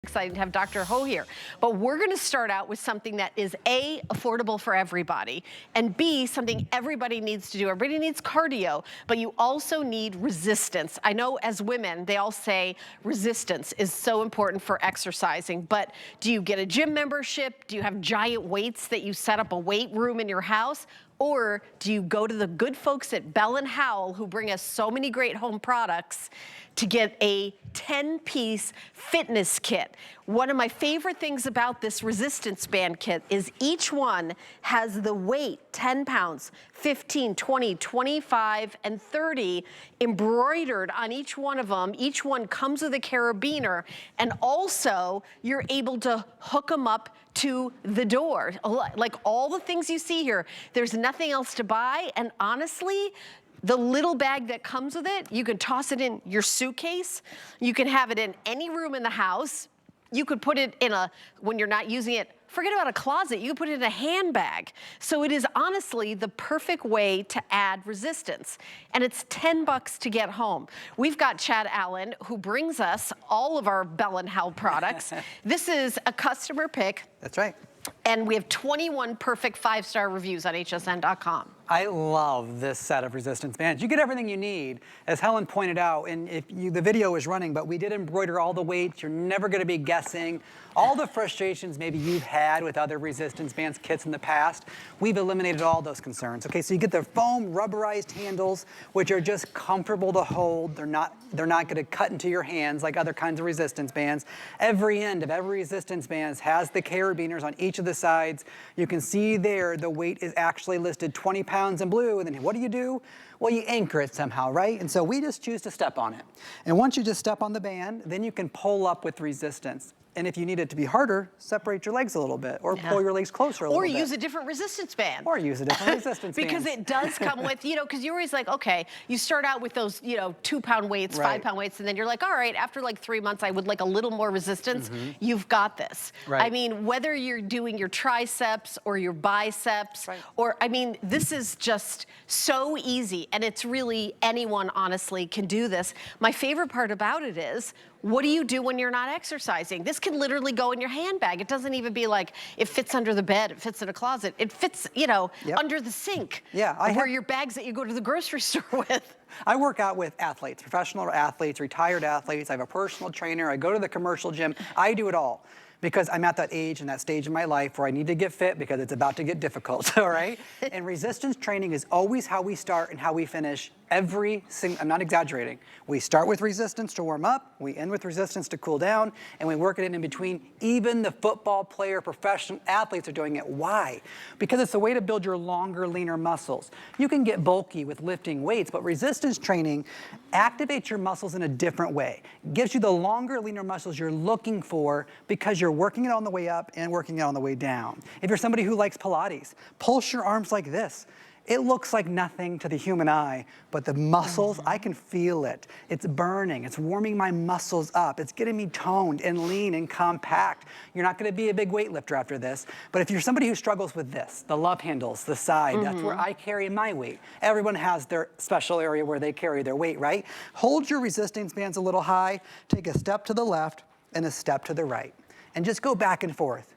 Excited to have Dr. Ho here. But we're going to start out with something that is A, affordable for everybody, and B, something everybody needs to do. Everybody needs cardio, but you also need resistance. I know as women, they all say resistance is so important for exercising, but do you get a gym membership? Do you have giant weights that you set up a weight room in your house? Or do you go to the good folks at Bell and Howell, who bring us so many great home products, to get a 10-piece fitness kit? One of my favorite things about this resistance band kit is each one has the weight, 10 pounds, 15, 20, 25, and 30 embroidered on each one of them. Each one comes with a carabiner, and also you're able to hook them up to the door. Like all the things you see here, there's nothing else to buy, and honestly, the little bag that comes with it, you can toss it in your suitcase. You can have it in any room in the house. You could put it in when you're not using it, forget about a closet, you can put it in a handbag. So it is honestly the perfect way to add resistance. And it's 10 bucks to get home. We've got Chad Allen, who brings us all of our Bell and Howell products. This is a customer pick. That's right. And we have 21 perfect 5-star reviews on hsn.com. I love this set of resistance bands. You get everything you need, as Helen pointed out, and the video is running, but we did embroider all the weights. You're never gonna be guessing. All the frustrations maybe you've had with other resistance bands kits in the past, we've eliminated all those concerns. Okay, so you get the foam rubberized handles, which are just comfortable to hold. They're not gonna cut into your hands like other kinds of resistance bands. Every end of every resistance band has the carabiners on each of the sides. You can see there the weight is actually listed 20 pounds in blue, and then what do? Well, you anchor it somehow, right? And so we just choose to step on it. And once you just step on the band, then you can pull up with resistance. And if you need it to be harder, separate your legs a little bit, or pull your legs closer a little bit. Or use a different resistance band. Or use a different resistance band. Because it does come with, because you're always like, okay, you start out with those, 2-pound weights, 5-pound weights, and then you're like, all right, after like 3 months, I would like a little more resistance. You've got this. Right. I mean, whether you're doing your triceps or your biceps, or, I mean, this is just so easy, and it's really, anyone honestly can do this. My favorite part about it is, what do you do when you're not exercising? This can literally go in your handbag. It doesn't even be like, it fits under the bed, it fits in a closet. It fits, under the sink. Yeah, or your bags that you go to the grocery store with. I work out with athletes, professional athletes, retired athletes. I have a personal trainer. I go to the commercial gym. I do it all, because I'm at that age and that stage in my life where I need to get fit because it's about to get difficult, all right? And resistance training is always how we start and how we finish every single, I'm not exaggerating. We start with resistance to warm up, we end with resistance to cool down, and we work it in between. Even the football player, professional athletes are doing it. Why? Because it's a way to build your longer, leaner muscles. You can get bulky with lifting weights, but resistance training activates your muscles in a different way. Gives you the longer, leaner muscles you're looking for because you're working it on the way up and working it on the way down. If you're somebody who likes Pilates, pulse your arms like this. It looks like nothing to the human eye, but the muscles, I can feel it. It's burning, it's warming my muscles up. It's getting me toned and lean and compact. You're not gonna be a big weightlifter after this, but if you're somebody who struggles with this, the love handles, the side, that's where I carry my weight. Everyone has their special area where they carry their weight, right? Hold your resistance bands a little high, take a step to the left and a step to the right, and just go back and forth.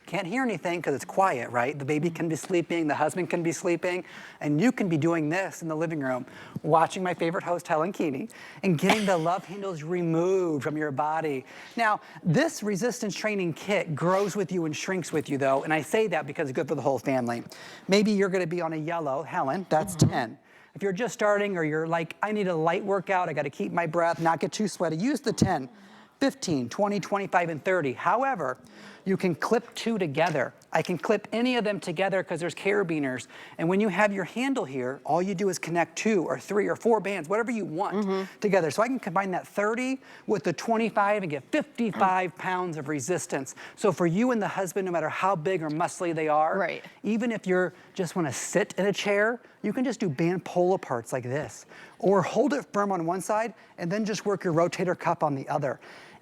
Can't hear anything because it's quiet, right? The baby can be sleeping, the husband can be sleeping, and you can be doing this in the living room, watching my favorite host, Helen Keeney, and getting the love handles removed from your body. Now, this resistance training kit grows with you and shrinks with you, though, and I say that because it's good for the whole family. Maybe you're gonna be on a yellow, Helen, that's 10. If you're just starting or you're like, I need a light workout, I gotta keep my breath, not get too sweaty, use the 10. 15, 20, 25, and 30. However, you can clip 2 together. I can clip any of them together because there's carabiners. And when you have your handle here, all you do is connect 2 or 3 or 4 bands, whatever you want together. So I can combine that 30 with the 25 and get 55 pounds of resistance. So for you and the husband, no matter how big or muscly they are, even if you're just want to sit in a chair, you can just do band pull aparts like this, or hold it firm on one side and then just work your rotator cuff on the other.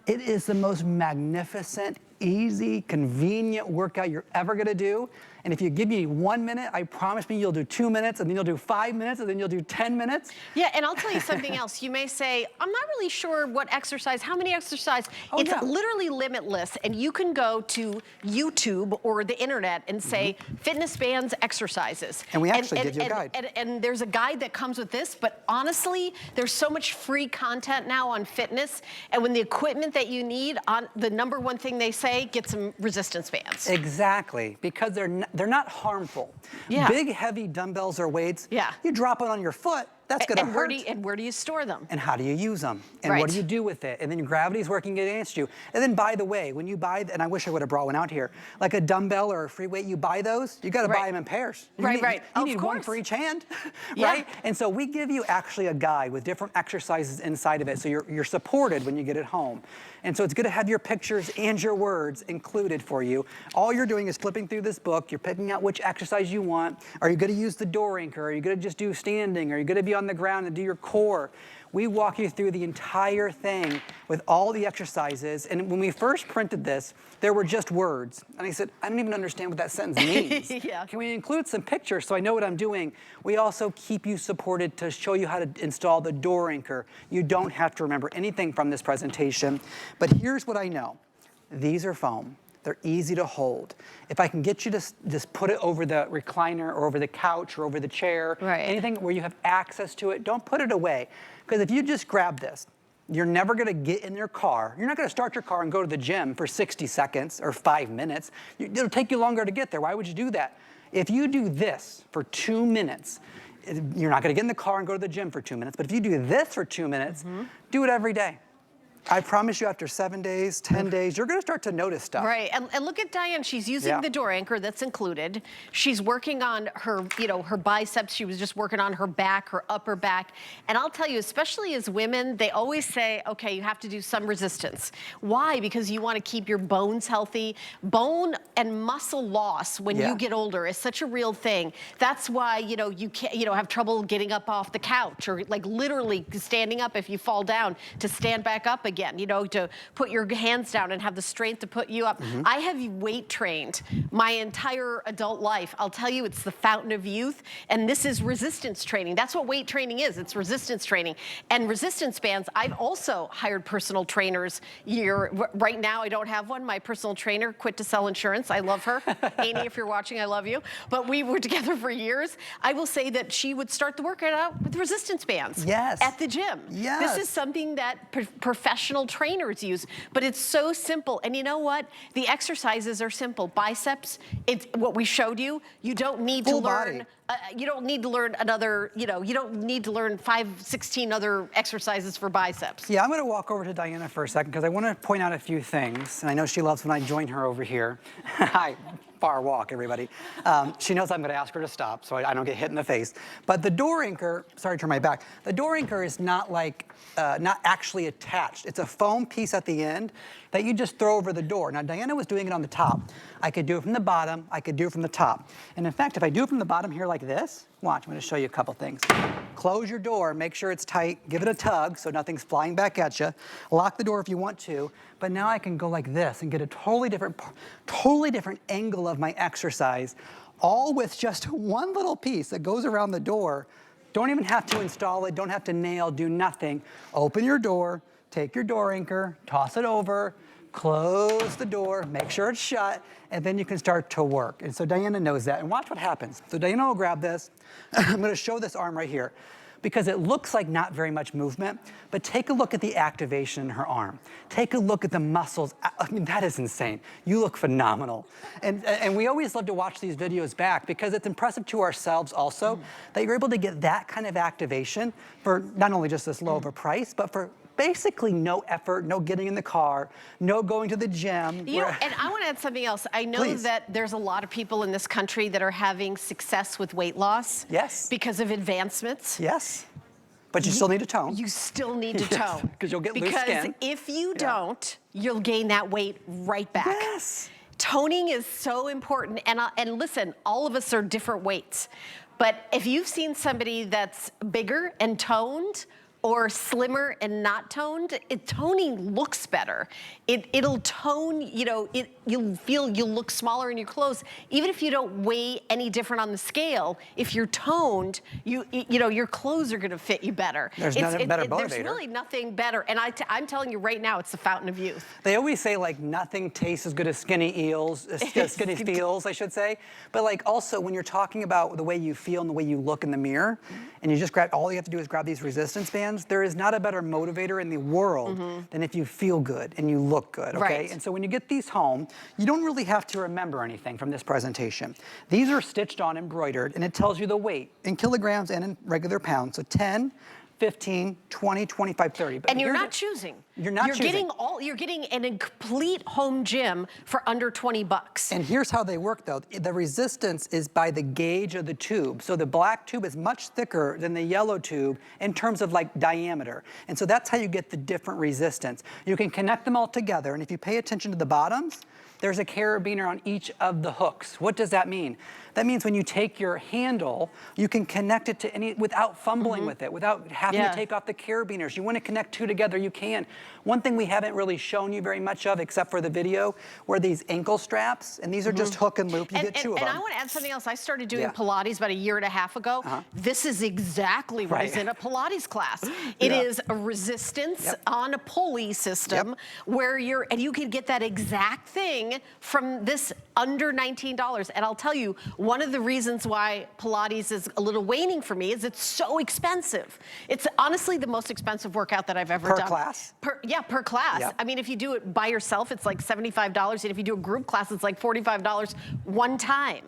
It is the most magnificent, easy, convenient workout you're ever gonna do. And if you give me 1 minute, I promise me you'll do 2 minutes, and then you'll do 5 minutes, and then you'll do 10 minutes. Yeah, and I'll tell you something else. You may say, I'm not really sure what exercise, how many exercise. It's literally limitless, and you can go to YouTube or the internet and say, fitness bands exercises. And we actually give you a guide. And there's a guide that comes with this, but honestly, there's so much free content now on fitness, and when the equipment that you need, on the number one thing they say, get some resistance bands. Exactly, because they're not harmful. Yeah. Big, heavy dumbbells or weights, Yeah. you drop it on your foot, that's gonna hurt. And where do you store them? And how do you use them? And Right. what do you do with it? And then gravity's working against you. And then, by the way, when you buy, and I wish I would have brought one out here, like a dumbbell or a free weight, you buy those, you gotta buy them in pairs. You need one for each hand, right? And so we give you actually a guide with different exercises inside of it, so you're supported when you get it home. And so it's good to have your pictures and your words included for you. All you're doing is flipping through this book, you're picking out which exercise you want. Are you gonna use the door anchor? Are you gonna just do standing? Are you gonna be on the ground and do your core? We walk you through the entire thing with all the exercises. And when we first printed this, there were just words. And I said, I don't even understand what that sentence means. Yeah. Can we include some pictures so I know what I'm doing? We also keep you supported to show you how to install the door anchor. You don't have to remember anything from this presentation. But here's what I know. These are foam. They're easy to hold. If I can get you to just put it over the recliner or over the couch or over the chair, anything where you have access to it, don't put it away. Because if you just grab this, you're never gonna get in your car. You're not gonna start your car and go to the gym for 60 seconds or 5 minutes. It'll take you longer to get there. Why would you do that? If you do this for 2 minutes, you're not gonna get in the car and go to the gym for 2 minutes. But if you do this for 2 minutes, do it every day. I promise you after 7 days, 10 days, you're gonna start to notice stuff. Right, and look at Diane, she's using the door anchor that's included. She's working on her, her biceps. She was just working on her back, her upper back. And I'll tell you, especially as women, they always say, okay, you have to do some resistance. Why? Because you wanna keep your bones healthy. Bone and muscle loss when you get older is such a real thing. That's why, you can't, have trouble getting up off the couch or like literally standing up if you fall down to stand back up again, to put your hands down and have the strength to put you up. I have weight trained my entire adult life. I'll tell you, it's the fountain of youth, and this is resistance training. That's what weight training is. It's resistance training. And resistance bands, I've also hired personal trainers. Right now, I don't have one. My personal trainer quit to sell insurance. I love her. Amy, if you're watching, I love you. But we were together for years. I will say that she would start the workout out with resistance bands at the gym. This is something that professional trainers use, but it's so simple. And you know what? The exercises are simple. Biceps, it's what we showed you. You don't need to learn. You don't need to learn another, you don't need to learn 16 other exercises for biceps. Yeah, I'm gonna walk over to Diana for a second because I wanna point out a few things. And I know she loves when I join her over here. Hi. Far walk, everybody. She knows I'm gonna ask her to stop so I don't get hit in the face. But the door anchor, sorry to turn my back, the door anchor is not not actually attached. It's a foam piece at the end that you just throw over the door. Now, Diana was doing it on the top. I could do it from the bottom, I could do it from the top. And in fact, if I do it from the bottom here like this, watch, I'm gonna show you a couple things. Close your door, make sure it's tight, give it a tug so nothing's flying back at you. Lock the door if you want to, but now I can go like this and get a totally different angle of my exercise, all with just one little piece that goes around the door. Don't even have to install it, don't have to nail, do nothing. Open your door, take your door anchor, toss it over, close the door, make sure it's shut, and then you can start to work. And so Diana knows that, and watch what happens. So Diana will grab this. I'm gonna show this arm right here because it looks like not very much movement, but take a look at the activation in her arm. Take a look at the muscles. I mean, that is insane. You look phenomenal. And we always love to watch these videos back because it's impressive to ourselves also that you're able to get that kind of activation for not only just this low of a price, but for basically no effort, no getting in the car, no going to the gym. And I want to add something else. I know that there's a lot of people in this country that are having success with weight loss. Because of advancements. But you still need to tone. You still need to tone. Because you'll get loose skin. Because if you don't, you'll gain that weight right back. Toning is so important. And listen, all of us are different weights. But if you've seen somebody that's bigger and toned, or slimmer and not toned, toning looks better. It'll tone, you know, you'll look smaller in your clothes. Even if you don't weigh any different on the scale, if you're toned, you know, your clothes are gonna fit you better. There's nothing better motivator. There's really nothing better. And I'm telling you right now, it's the fountain of youth. They always say like nothing tastes as good as skinny eels, skinny feels, I should say. But like also when you're talking about the way you feel and the way you look in the mirror, and you just grab, all you have to do is grab these resistance bands, there is not a better motivator in the world than if you feel good and you look good, okay? Right. And so when you get these home, you don't really have to remember anything from this presentation. These are stitched on, embroidered, and it tells you the weight in kilograms and in regular pounds. So 10, 15, 20, 25, 30. But and you're not choosing. You're not choosing. You're getting an complete home gym for under 20 bucks. And here's how they work though. The resistance is by the gauge of the tube. So the black tube is much thicker than the yellow tube in terms of like diameter. And so that's how you get the different resistance. You can connect them all together, and if you pay attention to the bottoms, there's a carabiner on each of the hooks. What does that mean? That means when you take your handle, you can connect it to any, without fumbling with it, without having to take off the carabiners. You want to connect two together, you can. One thing we haven't really shown you very much of, except for the video, were these ankle straps, and these are just hook and loop. You get two of them. And I want to add something else. I started doing Pilates about a year and a half ago. This is exactly what is in a Pilates class. It is a resistance on a pulley system where you can get that exact thing from this under $19. And I'll tell you, one of the reasons why Pilates is a little waning for me is it's so expensive. It's honestly the most expensive workout that I've ever done. Per class? Per class. I mean, if you do it by yourself, it's like $75. And if you do a group class, it's like $45 one time.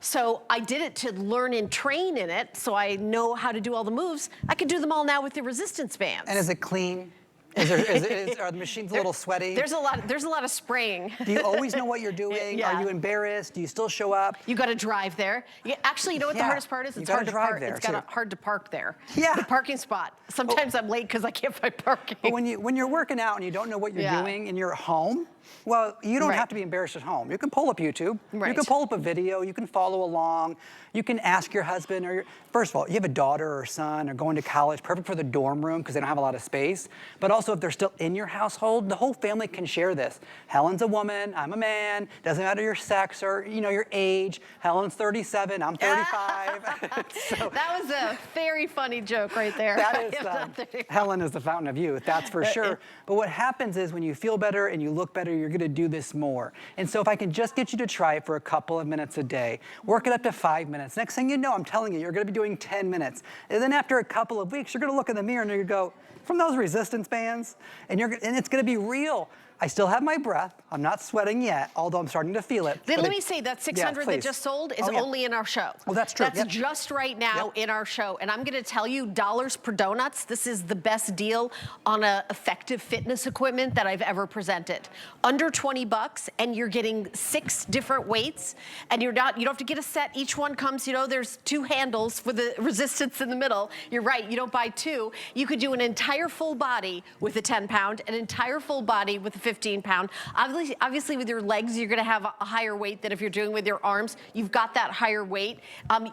So I did it to learn and train in it, so I know how to do all the moves. I can do them all now with the resistance bands. And is it clean? Are the machines a little sweaty? There's a lot of spraying. Do you always know what you're doing? Are you embarrassed? Do you still show up? You got to drive there. Actually, you know what the hardest part is? It's hard to park there. It's hard to park there. The parking spot. Sometimes I'm late because I can't find parking. But when you're working out and you don't know what you're doing and you're at home, well, you don't have to be embarrassed at home. You can pull up YouTube. You can pull up a video. You can follow along. You can ask your husband or first of all, you have a daughter or son or going to college, perfect for the dorm room because they don't have a lot of space. But also if they're still in your household, the whole family can share this. Helen's a woman, I'm a man. Doesn't matter your sex or your age. Helen's 37, I'm 35. That was a very funny joke right there. That is, Helen is the fountain of youth, that's for sure. But what happens is when you feel better and you look better, you're gonna do this more. And so if I can just get you to try it for a couple of minutes a day, work it up to 5 minutes. Next thing you know, I'm telling you, you're gonna be doing 10 minutes. And then after a couple of weeks, you're gonna look in the mirror and you're gonna go, from those resistance bands, and it's gonna be real. I still have my breath. I'm not sweating yet, although I'm starting to feel it. Then let me say that 600 that just sold is only in our show. Oh, that's true. That's just right now in our show. And I'm gonna tell you, dollars per donuts, this is the best deal on a effective fitness equipment that I've ever presented. Under 20 bucks, and you're getting 6 different weights, and you don't have to get a set. Each one comes, there's 2 handles for the resistance in the middle. You're right, you don't buy 2. You could do an entire full body with a 10 pound, an entire full body with a 15 pound. Obviously with your legs, you're gonna have a higher weight than if you're doing with your arms. You've got that higher weight.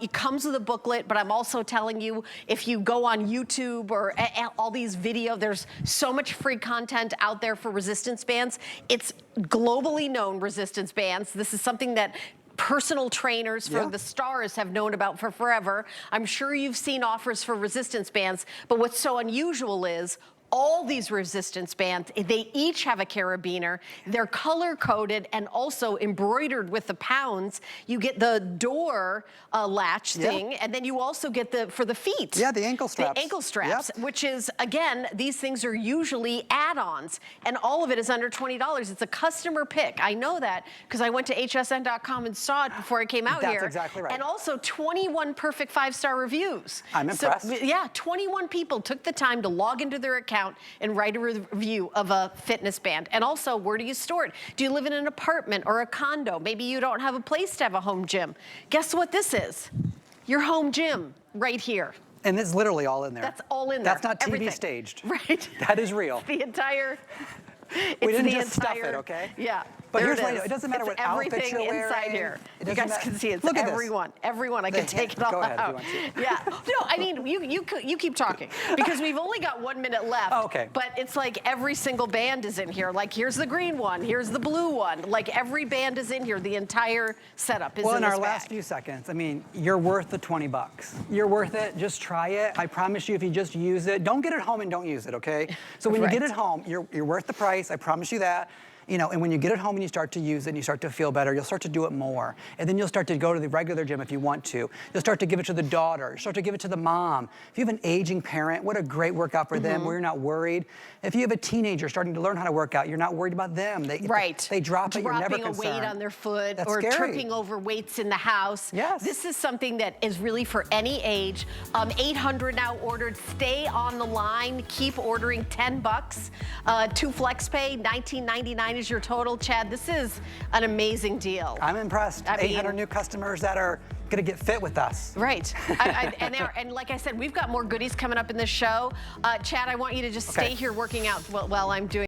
It comes with a booklet, but I'm also telling you, if you go on YouTube or all these videos, there's so much free content out there for resistance bands. It's globally known resistance bands. This is something that personal trainers for the stars have known about for forever. I'm sure you've seen offers for resistance bands, but what's so unusual is all these resistance bands, they each have a carabiner. They're color-coded and also embroidered with the pounds. You get the door latch thing, and then you also get for the feet. Yeah, the ankle straps. The ankle straps, which is, again, these things are usually add-ons, and all of it is under $20. It's a customer pick. I know that because I went to hsn.com and saw it before I came out here. That's exactly right. And also 21 perfect 5-star reviews. I'm impressed. So, yeah, 21 people took the time to log into their account and write a review of a fitness band. And also, where do you store it? Do you live in an apartment or a condo? Maybe you don't have a place to have a home gym. Guess what this is? Your home gym right here. And it's literally all in there. That's all in there. That's not TV Everything. staged. Right. That is real. The entire We didn't the just stuff entire, it, okay? Yeah. But there here's what I is. do. It doesn't matter It's what outfit you're wearing. everything inside here. It You doesn't guys matter. can see it's Look at this. everyone. I can take it all Go ahead if you out. want to. Yeah. No, I mean, you keep talking because we've only got 1 minute left. Oh, okay. But it's like every single band is in here. Like here's the green one, here's the blue one. Like every band is in here. The entire setup is Well, in in this our bag. last few seconds, I mean, you're worth the 20 bucks. You're worth it. Just try it. I promise you, if you just use it, don't get it home and don't use it, okay? So when you get it home, you're worth the price. I promise you that. You know, and when you get it home and you start to use it and you start to feel better, you'll start to do it more. And then you'll start to go to the regular gym if you want to. You'll start to give it to the daughter. You'll start to give it to the mom. If you have an aging parent, what a great workout for them where you're not worried. If you have a teenager starting to learn how to work out, you're not worried about them. They drop it, you're never concerned. Dropping a weight on their foot. That's or scary. tripping over weights in the house. Yes. This is something that is really for any age. 800 now ordered. Stay on the line. Keep ordering. 10 bucks. 2 flex pay. $19.99 is your total. Chad, this is an amazing deal. I'm impressed. I mean, 800 new customers that are going to get fit with us. Right. And like I said, we've got more goodies coming up in this show. Chad, I want you to just stay here working out while I'm doing